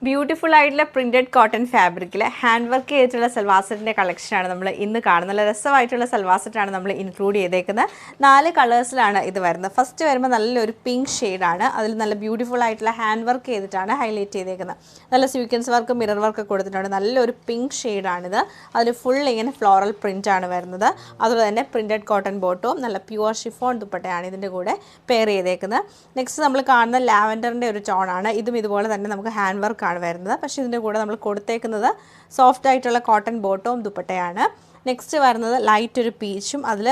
Beautiful ആയിട്ടുള്ള printed cotton ഫാബ്രിക്കിൽ hand work ചെയ്തിട്ടുള്ള സൽവാർ സെറ്റിൻ്റെ കളക്ഷനാണ് നമ്മൾ ഇന്ന് കാണുന്നത്. നല്ല രസമായിട്ടുള്ള സൽവാർ സെറ്റാണ് നമ്മൾ ഇൻക്ലൂഡ് ചെയ്തേക്കുന്നത്. 4 കളേഴ്സിലാണ് ഇത് വരുന്നത്. ഫസ്റ്റ് വരുമ്പോൾ നല്ലൊരു പിങ്ക് ഷെയ്ഡാണ്. അതിൽ നല്ല ബ്യൂട്ടിഫുൾ ആയിട്ടുള്ള ഹാൻഡ് വർക്ക് ചെയ്തിട്ടാണ് ഹൈലൈറ്റ് ചെയ്തേക്കുന്നത്. നല്ല സ്വീക്വൻസ് വർക്ക്, മിറർ വർക്ക് കൊടുത്തിട്ടുണ്ട്. നല്ലൊരു പിങ്ക് ഷെയ്ഡാണിത്. അതിൽ ഫുൾ ഇങ്ങനെ ഫ്ലോറൽ പ്രിൻ്റാണ് വരുന്നത്. അതുപോലെ തന്നെ പ്രിന്റഡ് കോട്ടൺ ബോട്ടവും നല്ല പ്യുവർ ഷിഫോൺ ദുപ്പട്ടയാണ് ഇതിൻ്റെ കൂടെ പെയർ ചെയ്തേക്കുന്നത്. നെക്സ്റ്റ് നമ്മൾ കാണുന്ന ലാവൻഡറിൻ്റെ ഒരു ടോണാണ്. ഇതും ഇതുപോലെ തന്നെ നമുക്ക് ഹാൻഡ് വർക്ക് വരുന്നത്. പക്ഷേ ഇതിൻ്റെ കൂടെ നമ്മൾ കൊടുത്തേക്കുന്നത് സോഫ്റ്റ് ആയിട്ടുള്ള കോട്ടൺ ബോട്ടവും ദുപ്പട്ടയാണ്. നെക്സ്റ്റ് വരുന്നത് ലൈറ്റ് ഒരു പീച്ചും, അതിൽ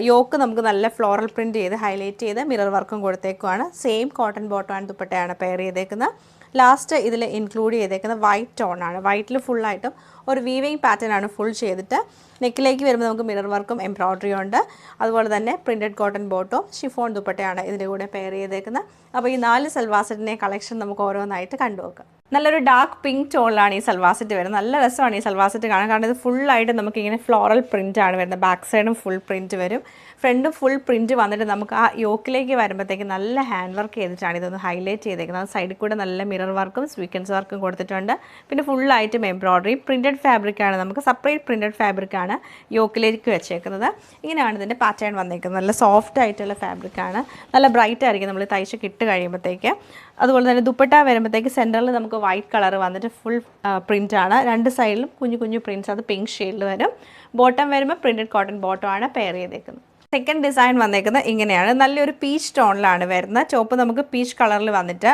യോക്ക് നമുക്ക് നല്ല ഫ്ലോറൽ പ്രിൻറ്റ് ചെയ്ത് ഹൈലൈറ്റ് ചെയ്ത് മിറർ വർക്കും കൊടുത്തേക്കുവാണ്. സെയിം കോട്ടൺ ബോട്ടം ആൻഡ് ദുപ്പട്ടയാണ് പെയർ ചെയ്തേക്കുന്നത്. ലാസ്റ്റ് ഇതിൽ ഇൻക്ലൂഡ് ചെയ്തേക്കുന്നത് വൈറ്റ് ടോണാണ്. വൈറ്റിൽ ഫുള്ളായിട്ടും ഒരു വീവിങ് പാറ്റേൺ ആണ് ഫുൾ ചെയ്തിട്ട് നെക്കിലേക്ക് വരുമ്പോൾ നമുക്ക് മിറർ വർക്കും എംബ്രോയ്ഡറിയും ഉണ്ട്. അതുപോലെ തന്നെ പ്രിൻറ്റഡ് കോട്ടൺ ബോട്ടോ ഷിഫോൺ ദുപ്പട്ടയാണ് ഇതിൻ്റെ കൂടെ പെയർ ചെയ്തേക്കുന്നത്. അപ്പോൾ ഈ 4 സൽവാർ സെറ്റിൻ്റെ കളക്ഷൻ നമുക്ക് ഓരോന്നായിട്ട് കണ്ടുനോക്കാം. നല്ലൊരു ഡാർക്ക് പിങ്ക് ടോണിലാണ് ഈ സൽവാർ സെറ്റ് വരുന്നത്. നല്ല രസമാണ് ഈ സൽവാർ സെറ്റ് കാണാൻ. കാരണം ഇത് ഫുള്ളായിട്ട് നമുക്കിങ്ങനെ ഫ്ലോറൽ പ്രിൻ്റാണ് വരുന്നത്. ബാക്ക് സൈഡും ഫുൾ പ്രിൻറ്റ് വരും, ഫ്രണ്ടും ഫുൾ പ്രിൻറ്റ് വന്നിട്ട് നമുക്ക് ആ യോക്കിലേക്ക് വരുമ്പോഴത്തേക്ക് നല്ല ഹാൻഡ് വർക്ക് ചെയ്തിട്ടാണ് ഇതൊന്ന് ഹൈലൈറ്റ് ചെയ്തേക്കുന്നത്. സൈഡിൽ കൂടെ നല്ല മിറർ വർക്കും സ്വീക്വൻസ് വർക്കും കൊടുത്തിട്ടുണ്ട്. പിന്നെ ഫുള്ളായിട്ടും എംബ്രോയ്ഡറി പ്രിൻറ്റഡ് ഫാബ്രിക്കാണ്. നമുക്ക് സെപ്പറേറ്റ് പ്രിൻറ്റഡ് ഫാബ്രിക്കാണ് യോക്കിലേക്ക് വെച്ചേക്കുന്നത്. ഇങ്ങനെയാണ് ഇതിൻ്റെ പാറ്റേൺ വന്നേക്കുന്നത്. നല്ല സോഫ്റ്റ് ആയിട്ടുള്ള ഫാബ്രിക്കാണ്. നല്ല ബ്രൈറ്റ് ആയിരിക്കും നമ്മൾ തയ്ച്ച് കിട്ട് കഴിയുമ്പോഴത്തേക്ക്. അതുപോലെ തന്നെ ദുപ്പട്ട വരുമ്പോഴത്തേക്ക് സെൻറ്ററിൽ നമുക്ക് വൈറ്റ് കളർ വന്നിട്ട് ഫുൾ പ്രിൻ്റാണ്. 2 സൈഡിലും കുഞ്ഞു കുഞ്ഞു പ്രിൻറ്റ്സ്, അത് പിങ്ക് ഷെയ്ഡിൽ വരും. ബോട്ടം വരുമ്പോൾ പ്രിൻറ്റഡ് കോട്ടൺ ബോട്ടം ആണ് പെയർ ചെയ്തേക്കുന്നത്. സെക്കൻഡ് ഡിസൈൻ വന്നേക്കുന്നത് ഇങ്ങനെയാണ്. നല്ലൊരു പീച്ച് ടോണിലാണ് വരുന്നത്. ചോപ്പ് നമുക്ക് പീച്ച് കളറിൽ വന്നിട്ട്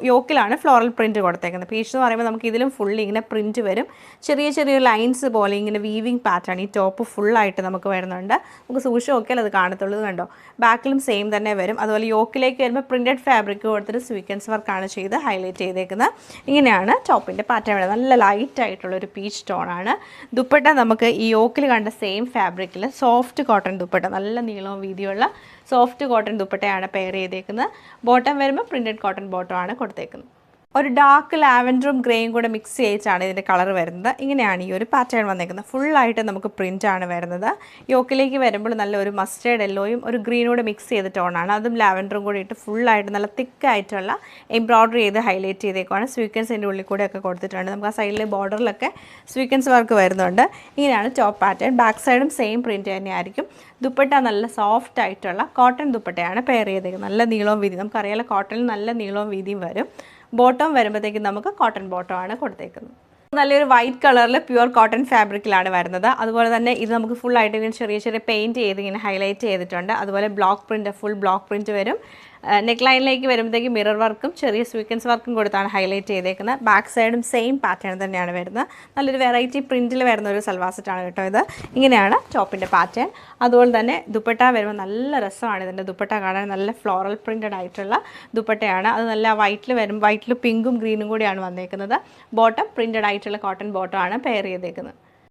യോക്കിലാണ് ഫ്ലോറൽ പ്രിൻറ്റ് കൊടുത്തേക്കുന്നത്. പീച്ച് എന്ന് പറയുമ്പോൾ നമുക്ക് ഇതിലും ഫുള്ളി ഇങ്ങനെ പ്രിൻറ്റ് വരും. ചെറിയ ചെറിയ ലൈൻസ് പോലെ ഇങ്ങനെ വീവിങ് പാറ്റേൺ ഈ ടോപ്പ് ഫുള്ളായിട്ട് നമുക്ക് വരുന്നുണ്ട്. നമുക്ക് സൂക്ഷിച്ച് നോക്കിയാൽ അത് കാണത്തുള്ളൂ. കണ്ടോ, ബാക്കിലും സെയിം തന്നെ വരും. അതുപോലെ യോക്കിലേക്ക് വരുമ്പോൾ പ്രിൻറ്റഡ് ഫാബ്രിക് കൊടുത്തിട്ട് സ്വീക്വൻസ് വർക്കാണ് ചെയ്ത് ഹൈലൈറ്റ് ചെയ്തേക്കുന്നത്. ഇങ്ങനെയാണ് ടോപ്പിൻ്റെ പാറ്റേൺ വരുന്നത്. നല്ല ലൈറ്റ് ആയിട്ടുള്ളൊരു പീച്ച് ടോണാണ്. ദുപ്പട്ട നമുക്ക് ഈ യോക്കിൽ കണ്ട സെയിം ഫാബ്രിക്കിൽ സോഫ്റ്റ് കോട്ടൺ ദുപ്പട്ട, നല്ല നീളവും വീതിയുള്ള സോഫ്റ്റ് കോട്ടൺ ദുപ്പട്ടയാണ് പെയർ ചെയ്തേക്കുന്നത്. ബോട്ടം വരുമ്പോൾ പ്രിൻറ്റഡ് കോട്ടൺ ബോട്ടമാണ് കൊടുത്തേക്കുന്നത്. ഒരു ഡാർക്ക് ലാവൻഡറും ഗ്രേയും കൂടെ മിക്സ് ചെയ്തിട്ടാണ് ഇതിൻ്റെ കളർ വരുന്നത്. ഇങ്ങനെയാണ് ഈ ഒരു പാറ്റേൺ വന്നേക്കുന്നത്. ഫുള്ളായിട്ട് നമുക്ക് പ്രിൻ്റാണ് വരുന്നത്. യോക്കിലേക്ക് വരുമ്പോൾ നല്ലൊരു മസ്റ്റേർഡ് യെല്ലോയും ഒരു ഗ്രീനൂടെ മിക്സ് ചെയ്ത ടോണാണ്. അതും ലാവൻഡറും കൂടി ഇട്ട് ഫുള്ളായിട്ട് നല്ല തിക്കായിട്ടുള്ള എംബ്രോയ്ഡറി ചെയ്ത് ഹൈലൈറ്റ് ചെയ്തേക്കുവാണ്. സ്വീക്വൻസ് അതിൻ്റെ ഉള്ളിൽ കൂടെയൊക്കെ കൊടുത്തിട്ടുണ്ട്. നമുക്ക് ആ സൈഡിൽ ബോർഡറിലൊക്കെ സ്വീക്വൻസ് വർക്ക് വരുന്നുണ്ട്. ഇങ്ങനെയാണ് ടോപ്പ് പാറ്റേൺ. ബാക്ക് സൈഡും സെയിം പ്രിൻറ്റ് തന്നെയായിരിക്കും. ദുപ്പട്ട നല്ല സോഫ്റ്റ് ആയിട്ടുള്ള കോട്ടൺ ദുപ്പട്ടയാണ് പെയർ ചെയ്തേക്കുന്നത്. നല്ല നീളവും വീതി, നമുക്കറിയാലോ കോട്ടണിൽ നല്ല നീളവും വീതിയും വരും. ബോട്ടം വരുമ്പോഴത്തേക്കും നമുക്ക് കോട്ടൺ ബോട്ടമാണ് കൊടുത്തേക്കുന്നത്. നല്ലൊരു വൈറ്റ് കളറിൽ പ്യുവർ കോട്ടൺ ഫാബ്രിക്കിലാണ് വരുന്നത്. അതുപോലെ തന്നെ ഇത് നമുക്ക് ഫുള്ളായിട്ട് ഇങ്ങനെ ചെറിയ ചെറിയ പെയിൻറ്റ് ചെയ്ത് ഇങ്ങനെ ഹൈലൈറ്റ് ചെയ്തിട്ടുണ്ട്. അതുപോലെ block print, full block print വരും. നെക്ക് ലൈനിലേക്ക് വരുമ്പോഴത്തേക്ക് മിറർ വർക്കും ചെറിയ സ്വീക്വൻസ് വർക്കും കൊടുത്താണ് ഹൈലൈറ്റ് ചെയ്തേക്കുന്നത്. ബാക്ക് സൈഡും സെയിം പാറ്റേൺ തന്നെയാണ് വരുന്നത്. നല്ലൊരു വെറൈറ്റി പ്രിൻറ്റിൽ വരുന്ന ഒരു സൽവാർ സെറ്റാണ് കേട്ടോ ഇത്. ഇങ്ങനെയാണ് ടോപ്പിൻ്റെ പാറ്റേൺ. അതുപോലെ തന്നെ ദുപ്പട്ട വരുമ്പോൾ നല്ല രസമാണ് ഇതിൻ്റെ ദുപ്പട്ട കാണാൻ. നല്ല ഫ്ലോറൽ പ്രിൻറ്റഡ് ആയിട്ടുള്ള ദുപ്പട്ടയാണ്. അത് നല്ല വൈറ്റിൽ വരും. വൈറ്റിൽ പിങ്കും ഗ്രീനും കൂടിയാണ് വന്നേക്കുന്നത്. ബോട്ടം പ്രിൻറ്റഡ് ആയിട്ടുള്ള കോട്ടൺ ബോട്ടം ആണ് പെയർ ചെയ്തേക്കുന്നത്.